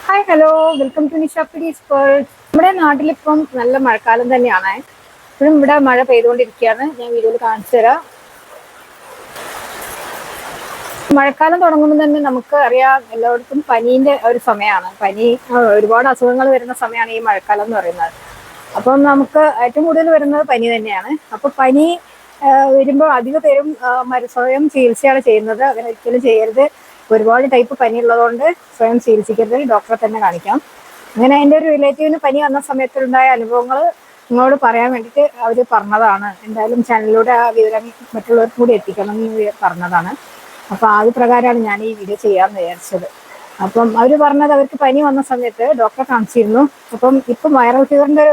Hi hello, welcome to നിഷാപ്പിഡീസ് world. നമ്മുടെ നാട്ടിലിപ്പം നല്ല മഴക്കാലം തന്നെയാണ്. ഇപ്പോഴും ഇവിടെ മഴ പെയ്തുകൊണ്ടിരിക്കുകയാണ്. ഞാൻ വീഡിയോയിൽ കാണിച്ചു തരാം. മഴക്കാലം തുടങ്ങുമ്പോൾ തന്നെ നമുക്ക് അറിയാം എല്ലായിടത്തും പനീന്റെ ഒരു സമയമാണ്. ഒരുപാട് അസുഖങ്ങൾ വരുന്ന സമയമാണ് ഈ മഴക്കാലം എന്ന് പറയുന്നത്. അപ്പം നമുക്ക് ഏറ്റവും കൂടുതൽ വരുന്നത് പനി തന്നെയാണ്. അപ്പൊ പനി വരുമ്പോൾ അധിക പേരും സ്വയം ചികിത്സയാണ് ചെയ്യുന്നത്. അങ്ങനെ ഒരിക്കലും ചെയ്യരുത്. ഒരുപാട് ടൈപ്പ് പനി ഉള്ളതുകൊണ്ട് സ്വയം ചികിത്സിക്കരുത്, ഡോക്ടറെ തന്നെ കാണിക്കാം. അങ്ങനെ എൻ്റെ ഒരു റിലേറ്റീവിന് പനി വന്ന സമയത്തുണ്ടായ അനുഭവങ്ങൾ നിങ്ങളോട് പറയാൻ വേണ്ടിയിട്ട് അവർ പറഞ്ഞതാണ്. എന്തായാലും ചാനലിലൂടെ ആ വിവരം മറ്റുള്ളവർക്ക് കൂടി എത്തിക്കണം എന്ന് പറഞ്ഞതാണ്. അപ്പൊ അത് പ്രകാരമാണ് ഞാൻ ഈ വീഡിയോ ചെയ്യാമെന്ന് വിചാരിച്ചത്. അപ്പം അവര് പറഞ്ഞത് അവർക്ക് പനി വന്ന സമയത്ത് ഡോക്ടറെ കാണിച്ചിരുന്നു. അപ്പം ഇപ്പം വൈറൽ ഫീവറിന്റെ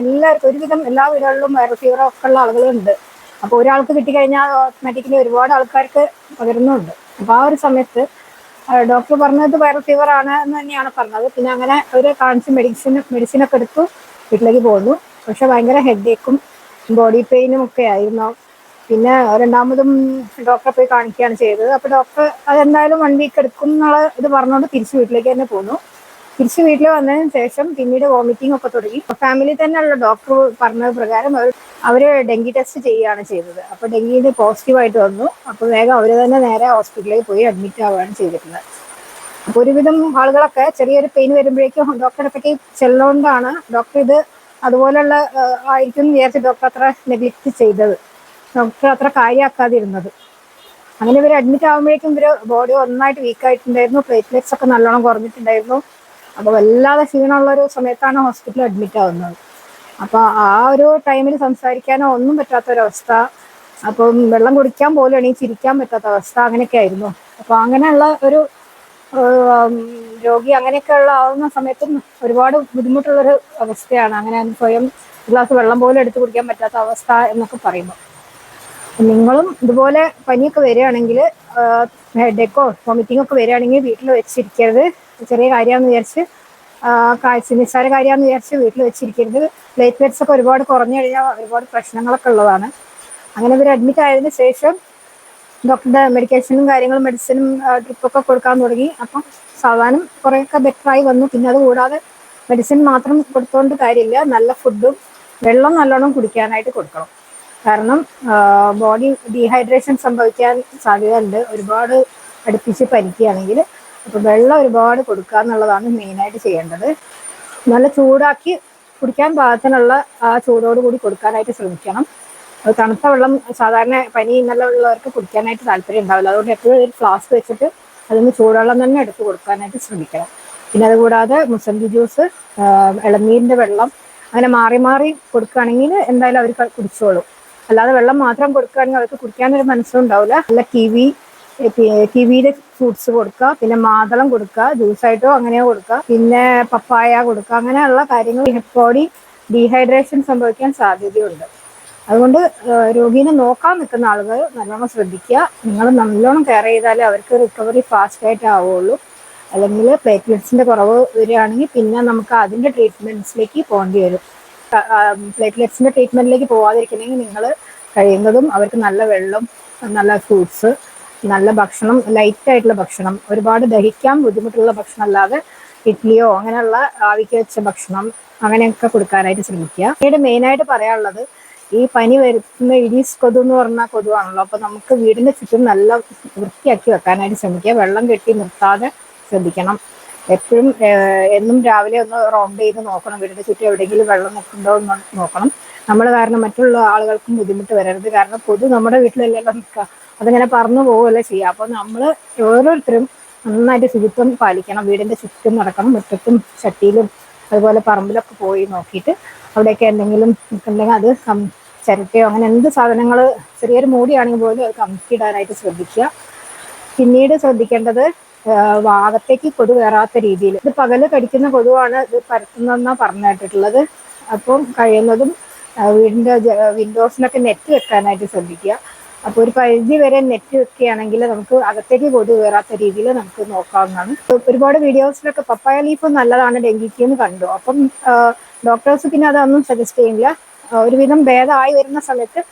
എല്ലാവർക്കും ഒരുവിധം എല്ലാ വീടുകളിലും വൈറൽ ഫീവർ ഒക്കെ ഉള്ള ആളുകളുണ്ട്. അപ്പൊ ഒരാൾക്ക് കിട്ടിക്കഴിഞ്ഞാൽ ഓട്ടോമാറ്റിക്കലി ഒരുപാട് ആൾക്കാർക്ക് പകരുന്നുണ്ട്. അപ്പൊ ആ ഒരു സമയത്ത് ഡോക്ടർ പറഞ്ഞത് വൈറൽ ഫീവർ ആണ് എന്ന് തന്നെയാണ് പറഞ്ഞത്. പിന്നെ അങ്ങനെ അവര് കാണിച്ച് മെഡിസിനൊക്കെ എടുത്തു വീട്ടിലേക്ക് പോന്നു. പക്ഷെ ഭയങ്കര ഹെഡേക്കും ബോഡി പെയിനും ഒക്കെ ആയിരുന്നു. പിന്നെ രണ്ടാമതും ഡോക്ടറെ പോയി കാണിക്കുകയാണ് ചെയ്തത്. അപ്പൊ ഡോക്ടർ അതെന്തായാലും 1 വീക്ക് എടുക്കും എന്നുള്ള ഇത് പറഞ്ഞുകൊണ്ട് തിരിച്ച് വീട്ടിലേക്ക് തന്നെ പോന്നു. തിരിച്ച് വീട്ടിൽ വന്നതിന് ശേഷം പിന്നീട് വോമിറ്റിംഗ് ഒക്കെ തുടങ്ങി. ഫാമിലി തന്നെയുള്ള ഡോക്ടർ പറഞ്ഞത് പ്രകാരം അവര് ഡെങ്കി ടെസ്റ്റ് ചെയ്യുകയാണ് ചെയ്തത്. അപ്പൊ ഡെങ്കിയുടെ പോസിറ്റീവായിട്ട് വന്നു. അപ്പൊ വേഗം അവര് തന്നെ നേരെ ഹോസ്പിറ്റലിൽ പോയി അഡ്മിറ്റ് ആവുകയാണ് ചെയ്തിട്ടുള്ളത്. അപ്പൊ ഒരുവിധം ആളുകളൊക്കെ ചെറിയൊരു പെയിൻ വരുമ്പോഴേക്കും ഡോക്ടറെ പറ്റി ചെല്ലുകൊണ്ടാണ് ഡോക്ടർ ഇത് അതുപോലുള്ള ആയിരിക്കും എന്ന് വിചാരിച്ച് ഡോക്ടർ അത്ര നെഗ്ലക്ട് ചെയ്തത്. ഡോക്ടർ അത്ര കാര്യമാക്കാതിരുന്നത്. അങ്ങനെ ഇവർ അഡ്മിറ്റ് ആകുമ്പോഴേക്കും ഇവര് ബോഡി ഒന്നായിട്ട് വീക്കായിട്ടുണ്ടായിരുന്നു. പ്ലേറ്റ്ലെറ്റ്സ് ഒക്കെ നല്ലോണം കുറഞ്ഞിട്ടുണ്ടായിരുന്നു. അപ്പൊ വല്ലാതെ ക്ഷീണമുള്ള ഒരു സമയത്താണ് ഹോസ്പിറ്റലിൽ അഡ്മിറ്റ് ആവുന്നത്. അപ്പൊ ആ ഒരു ടൈമിൽ സംസാരിക്കാനോ ഒന്നും പറ്റാത്തൊരവസ്ഥ. അപ്പം വെള്ളം കുടിക്കാൻ പോലും എണീച്ചിരിക്കാൻ പറ്റാത്ത അവസ്ഥ, അങ്ങനെയൊക്കെ ആയിരുന്നു. അപ്പൊ അങ്ങനെയുള്ള ഒരു രോഗി അങ്ങനെയൊക്കെയുള്ള ആവുന്ന സമയത്തും ഒരുപാട് ബുദ്ധിമുട്ടുള്ളൊരു അവസ്ഥയാണ്. അങ്ങനെ സ്വയം ഗ്ലാസ് വെള്ളം പോലും എടുത്തു കുടിക്കാൻ പറ്റാത്ത അവസ്ഥ എന്നൊക്കെ പറയുമ്പോൾ നിങ്ങളും ഇതുപോലെ പനിയൊക്കെ വരികയാണെങ്കിൽ ഹെഡേക്കോ വോമിറ്റിംഗ് ഒക്കെ വരികയാണെങ്കിൽ വീട്ടിൽ വെച്ചിരിക്കരുത്. ചെറിയ കാര്യമാണെന്ന് വിചാരിച്ച് നിസ്സാര കാര്യമാണെന്ന് വിചാരിച്ച് വീട്ടിൽ വെച്ചിരിക്കരുത്. പ്ലേറ്റ്ലെറ്റ്സ് ഒക്കെ ഒരുപാട് കുറഞ്ഞു കഴിഞ്ഞാൽ ഒരുപാട് പ്രശ്നങ്ങളൊക്കെ ഉള്ളതാണ്. അങ്ങനെ ഇവർ അഡ്മിറ്റ് ആയതിനു ശേഷം ഡോക്ടറുടെ മെഡിക്കേഷനും കാര്യങ്ങളും മെഡിസിനും ട്രിപ്പൊക്കെ കൊടുക്കാൻ തുടങ്ങി. അപ്പം സാധാരണ കുറേയൊക്കെ ബെറ്ററായി വന്നു. പിന്നെ അത് കൂടാതെ മെഡിസിൻ മാത്രം കൊടുത്തുകൊണ്ട് കാര്യമില്ല, നല്ല ഫുഡും വെള്ളം നല്ലോണം കുടിക്കാനായിട്ട് കൊടുക്കണം. കാരണം ബോഡി ഡീഹൈഡ്രേഷൻ സംഭവിക്കാൻ സാധ്യതയുണ്ട് ഒരുപാട് അടുപ്പിച്ച് പനിക്കുകയാണെങ്കിൽ. അപ്പോൾ വെള്ളം ഒരുപാട് കൊടുക്കുക എന്നുള്ളതാണ് മെയിനായിട്ട് ചെയ്യേണ്ടത്. നല്ല ചൂടാക്കി കുടിക്കാൻ പാകത്തിനുള്ള ആ ചൂടോട് കൂടി കൊടുക്കാനായിട്ട് ശ്രമിക്കണം. തണുത്ത വെള്ളം സാധാരണ പനി ഇന്നലെ ഉള്ളവർക്ക് കുടിക്കാനായിട്ട് താല്പര്യം ഉണ്ടാവില്ല. അതുകൊണ്ട് എപ്പോഴും ഒരു ഫ്ലാസ്ക് വെച്ചിട്ട് അതിന് ചൂടുവെള്ളം തന്നെ എടുത്ത് കൊടുക്കാനായിട്ട് ശ്രമിക്കണം. പിന്നെ അതുകൂടാതെ മുസമ്പി ജ്യൂസ്, ഇളനീരിൻ്റെ വെള്ളം അങ്ങനെ മാറി മാറി കൊടുക്കുകയാണെങ്കിൽ എന്തായാലും അവർ കുടിച്ചോളും. അല്ലാതെ വെള്ളം മാത്രം കൊടുക്കുകയാണെങ്കിൽ അവർക്ക് കുടിക്കാനൊരു മനസ്സും ഉണ്ടാവില്ല. നല്ല കിവിയുടെ ഫ്രൂട്ട്സ് കൊടുക്കുക, പിന്നെ മാതളം കൊടുക്കുക, ജ്യൂസായിട്ടോ അങ്ങനെയോ കൊടുക്കുക, പിന്നെ പപ്പായ കൊടുക്കുക. അങ്ങനെയുള്ള കാര്യങ്ങൾ ബോഡി ഡീഹൈഡ്രേഷൻ സംഭവിക്കാൻ സാധ്യതയുണ്ട്. അതുകൊണ്ട് രോഗീനെ നോക്കാൻ നിൽക്കുന്ന ആളുകൾ നല്ലോണം ശ്രദ്ധിക്കുക. നിങ്ങൾ നല്ലോണം കെയർ ചെയ്താലേ അവർക്ക് റിക്കവറി ഫാസ്റ്റായിട്ട് ആവുള്ളൂ. അല്ലെങ്കിൽ പ്ലേറ്റ്ലെറ്റ്സിൻ്റെ കുറവ് വരികയാണെങ്കിൽ പിന്നെ നമുക്ക് അതിൻ്റെ ട്രീറ്റ്മെൻറ്റ്സിലേക്ക് പോകേണ്ടി വരും. പ്ലേറ്റ്ലെറ്റ്സിൻ്റെ ട്രീറ്റ്മെൻറ്റിലേക്ക് പോകാതിരിക്കണമെങ്കിൽ നിങ്ങൾ കഴിയുന്നതും അവർക്ക് നല്ല വെള്ളം, നല്ല ഫ്രൂട്ട്സ്, നല്ല ഭക്ഷണം, ലൈറ്റായിട്ടുള്ള ഭക്ഷണം, ഒരുപാട് ദഹിക്കാൻ ബുദ്ധിമുട്ടുള്ള ഭക്ഷണം അല്ലാതെ ഇഡ്ഡലിയോ അങ്ങനെയുള്ള ആവിക്ക് വെച്ച ഭക്ഷണം അങ്ങനെയൊക്കെ കൊടുക്കാനായിട്ട് ശ്രമിക്കുക. പിന്നീട് മെയിനായിട്ട് പറയാനുള്ളത്, ഈ പനി വരുന്ന ഇഡീസ് കൊതു എന്ന് പറഞ്ഞാൽ കൊതുവാണല്ലോ. അപ്പോൾ നമുക്ക് വീടിൻ്റെ ചുറ്റും നല്ല വൃത്തിയാക്കി വെക്കാനായിട്ട് ശ്രമിക്കുക. വെള്ളം കെട്ടി നിർത്താതെ ശ്രദ്ധിക്കണം. എപ്പോഴും എന്നും രാവിലെ ഒന്ന് റൗണ്ട് ചെയ്ത് നോക്കണം. വീടിൻ്റെ ചുറ്റും എവിടെയെങ്കിലും വെള്ളം നിൽക്കുന്നുണ്ടോ എന്ന് നോക്കണം. നമ്മൾ കാരണം മറ്റുള്ള ആളുകൾക്കും ബുദ്ധിമുട്ട് വരരുത്. കാരണം കൊതു നമ്മുടെ വീട്ടിലല്ലല്ലോ നിൽക്കുക, അതിങ്ങനെ പറന്നു പോവുകയല്ലേ ചെയ്യുക. അപ്പോൾ നമ്മൾ ഓരോരുത്തരും നന്നായിട്ട് ശുചിത്വം പാലിക്കണം. വീടിൻ്റെ ചുറ്റും നടക്കണം, മുറ്റത്തും ചട്ടിയിലും അതുപോലെ പറമ്പിലൊക്കെ പോയി നോക്കിയിട്ട് അവിടെയൊക്കെ എന്തെങ്കിലും നിൽക്കുന്നുണ്ടെങ്കിൽ അത് ചിരട്ടയോ അങ്ങനെ എന്ത് സാധനങ്ങൾ ചെറിയൊരു മൂടിയാണെങ്കിൽ പോലും അത് കമത്തിയിടാനായിട്ട് ശ്രദ്ധിക്കുക. പിന്നീട് ശ്രദ്ധിക്കേണ്ടത് ഭാഗത്തേക്ക് കൊതു കയറാത്ത രീതിയിൽ, ഇത് പകല് കടിക്കുന്ന കൊതുവാണ് ഇത് പരത്തുന്നതെന്നാണ് പറഞ്ഞു കേട്ടിട്ടുള്ളത്. അപ്പം കഴിയുന്നതും വീടിൻ്റെ വിൻഡോസിനൊക്കെ നെറ്റ് വെക്കാനായിട്ട് ശ്രദ്ധിക്കുക. അപ്പോൾ ഒരു പരിധി വരെ നെറ്റ് വെക്കുകയാണെങ്കിൽ നമുക്ക് അകത്തേക്ക് കൊതു കയറാത്ത രീതിയിൽ നമുക്ക് നോക്കാവുന്നതാണ്. ഒരുപാട് വീഡിയോസിലൊക്കെ പപ്പായ ലീഫ് നല്ലതാണ് ഡെങ്കിക്ക് എന്ന് കണ്ടു. അപ്പം ഡോക്ടേഴ്സ് പിന്നെ അതൊന്നും സജസ്റ്റ് ചെയ്യില്ല. ഒരുവിധം ഭേദമായി വരുന്ന സമയത്ത്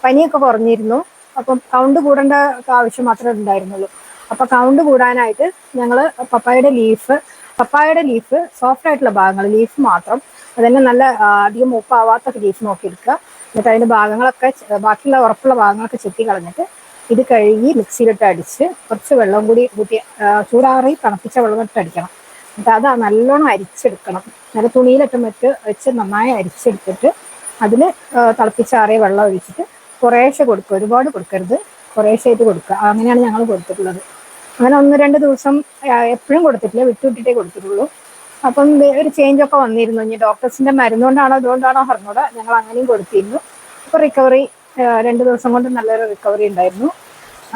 പനിയൊക്കെ കുറഞ്ഞിരുന്നു. അപ്പം കൗണ്ട് കൂടേണ്ട ആവശ്യം മാത്രമേ ഉണ്ടായിരുന്നുള്ളൂ. അപ്പോൾ കൗണ്ട് കൂടാനായിട്ട് ഞങ്ങൾ പപ്പായയുടെ ലീഫ് പപ്പായയുടെ ലീഫ് സോഫ്റ്റ് ആയിട്ടുള്ള ഭാഗങ്ങൾ, ലീഫ് മാത്രം അതന്നെ നല്ല അധികം മൂപ്പാവാത്ത ലീഫ് നോക്കി എടുക്കുക. എന്നിട്ട് അതിന്റെ ഭാഗങ്ങളൊക്കെ ബാക്കിയുള്ള ഉറപ്പുള്ള ഭാഗങ്ങളൊക്കെ ചെത്തി കളഞ്ഞിട്ട് ഇത് കഴുകി മിക്സിയിലിട്ട് അടിച്ച് കുറച്ച് വെള്ളം കൂടി കൂട്ടി ചൂടാറി തണുപ്പിച്ച വെള്ളം ഇട്ട് അടിക്കണം. എന്നിട്ട് അത് നല്ലോണം അരിച്ചെടുക്കണം. നല്ല തുണിയിലിട്ട് വെച്ച് നന്നായി അരിച്ചെടുത്തിട്ട് അതിൽ തിളപ്പിച്ചാറിയ വെള്ളം ഒഴിച്ചിട്ട് കുറേശ്ശെ കൊടുക്കുക, ഒരുപാട് കൊടുക്കരുത്, കുറേശ്ശായിട്ട് കൊടുക്കുക. അങ്ങനെയാണ് ഞങ്ങൾ കൊടുത്തിട്ടുള്ളത്. അങ്ങനെ 1-2 ദിവസം എപ്പോഴും കൊടുത്തിട്ടില്ല, വിട്ടുവിട്ടിട്ടേ കൊടുത്തിട്ടുള്ളൂ. അപ്പം ഒരു ചേഞ്ച് ഒക്കെ വന്നിരുന്നു. ഇനി ഡോക്ടേഴ്സിന്റെ മരുന്നുകൊണ്ടാണോ അതുകൊണ്ടാണോ അറിഞ്ഞൂടാ, ഞങ്ങൾ അങ്ങനെയും കൊടുത്തിരുന്നു. അപ്പോൾ റിക്കവറി 2 ദിവസം കൊണ്ട് നല്ലൊരു റിക്കവറി ഉണ്ടായിരുന്നു.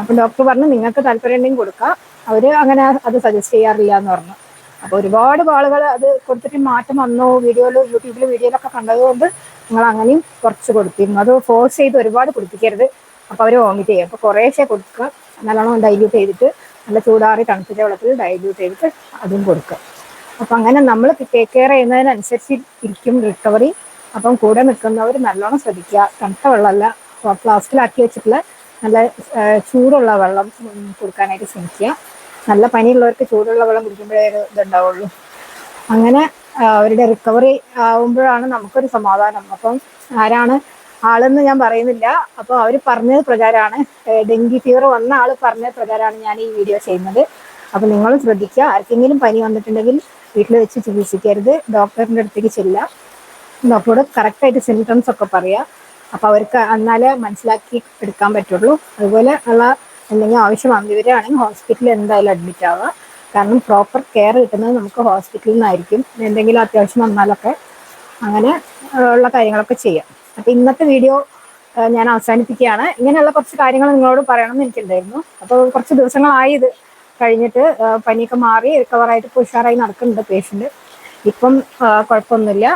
അപ്പം ഡോക്ടർ പറഞ്ഞു നിങ്ങൾക്ക് താല്പര്യം ഉണ്ടെങ്കിൽ കൊടുക്കാം. അവർ അങ്ങനെ അത് സജസ്റ്റ് ചെയ്യാറില്ല എന്ന് പറഞ്ഞു. അപ്പോൾ ഒരുപാട് ആളുകൾ അത് കൊടുത്തിട്ട് മാറ്റം വന്നു, യൂട്യൂബിൽ വീഡിയോയിലൊക്കെ കണ്ടതുകൊണ്ട് ഞങ്ങൾ അങ്ങനെയും കുറച്ച് കൊടുത്തിരുന്നു. അത് ഫോഴ്സ് ചെയ്ത് ഒരുപാട് കുടിപ്പിക്കരുത്, അപ്പോൾ അവർ വോമിറ്റ് ചെയ്യും. അപ്പോൾ കുറേശ്ശെ കൊടുക്കുക, നല്ലോണം ഡൈല്യൂട്ട് ചെയ്തിട്ട് നല്ല ചൂടാറി തണുപ്പിച്ച വെള്ളത്തിൽ ഡൈല്യൂട്ട് ചെയ്തിട്ട് അതും കൊടുക്കുക. അപ്പം അങ്ങനെ നമ്മൾ ടേക്ക് കെയർ ചെയ്യുന്നതിനനുസരിച്ച് ഇരിക്കും റിക്കവറി. അപ്പം കൂടെ നിൽക്കുന്നവർ നല്ലോണം ശ്രദ്ധിക്കുക. തണുത്ത വെള്ളമല്ല, ഫ്ലാസ്കിലാക്കി വെച്ചിട്ടുള്ള നല്ല ചൂടുള്ള വെള്ളം കൊടുക്കാനായിട്ട് ശ്രമിക്കുക. നല്ല പനിയുള്ളവർക്ക് ചൂടുള്ള വെള്ളം കുടിക്കുമ്പോഴേ ഒരു ഇതുണ്ടാവുള്ളൂ. അങ്ങനെ അവരുടെ റിക്കവറി ആവുമ്പോഴാണ് നമുക്കൊരു സമാധാനം. അപ്പം ആരാണ് ആളെന്ന് ഞാൻ പറയുന്നില്ല. അപ്പോൾ അവർ പറഞ്ഞത് പ്രകാരമാണ്, ഡെങ്കി ഫീവർ വന്ന ആൾ പറഞ്ഞത് പ്രകാരമാണ് ഞാൻ ഈ വീഡിയോ ചെയ്യുന്നത്. അപ്പം നിങ്ങളും ശ്രദ്ധിക്കുക. ആർക്കെങ്കിലും പനി വന്നിട്ടുണ്ടെങ്കിൽ വീട്ടിൽ വെച്ച് ചികിത്സിക്കരുത്, ഡോക്ടറിൻ്റെ അടുത്തേക്ക് ചെല്ലുക. ഡോക്ടറോട് കറക്റ്റായിട്ട് സിംറ്റംസ് ഒക്കെ പറയുക. അപ്പോൾ അവർക്ക് എന്നാലേ മനസ്സിലാക്കി എടുക്കാൻ പറ്റുള്ളൂ. അതുപോലെ ഉള്ള എന്തെങ്കിലും ആവശ്യം വന്നവരാണെങ്കിൽ ഹോസ്പിറ്റലിൽ എന്തായാലും അഡ്മിറ്റ് ആവുക. കാരണം പ്രോപ്പർ കെയർ കിട്ടുന്നത് നമുക്ക് ഹോസ്പിറ്റലിൽ നിന്നായിരിക്കും. എന്തെങ്കിലും അത്യാവശ്യം വന്നാലൊക്കെ അങ്ങനെ ഉള്ള കാര്യങ്ങളൊക്കെ ചെയ്യാം. അപ്പോൾ ഇന്നത്തെ വീഡിയോ ഞാൻ അവസാനിപ്പിക്കുകയാണ്. ഇങ്ങനെയുള്ള കുറച്ച് കാര്യങ്ങൾ നിങ്ങളോട് പറയണമെന്ന് എനിക്കുണ്ടായിരുന്നു. അപ്പോൾ കുറച്ച് ദിവസങ്ങളായി ഇത് കഴിഞ്ഞിട്ട്, പനിയൊക്കെ മാറി റിക്കവറായിട്ട് ഇപ്പോൾ ഉഷാറായി നടക്കുന്നുണ്ട് പേഷ്യൻ്റ്. ഇപ്പം കുഴപ്പമൊന്നുമില്ല,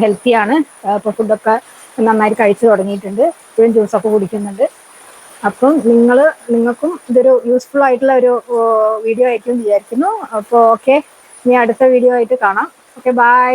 ഹെൽത്തിയാണ്. ഇപ്പോൾ ഫുഡൊക്കെ നന്നായിട്ട് കഴിച്ചു തുടങ്ങിയിട്ടുണ്ട്, ഇപ്പോഴും ജ്യൂസൊക്കെ കുടിക്കുന്നുണ്ട്. അപ്പം നിങ്ങൾക്കും ഇതൊരു യൂസ്ഫുൾ ആയിട്ടുള്ള ഒരു വീഡിയോ ആയിരിക്കും വിചാരിക്കുന്നു. അപ്പോൾ ഓക്കെ, ഇനി അടുത്ത വീഡിയോ ആയിട്ട് കാണാം. Okay, by.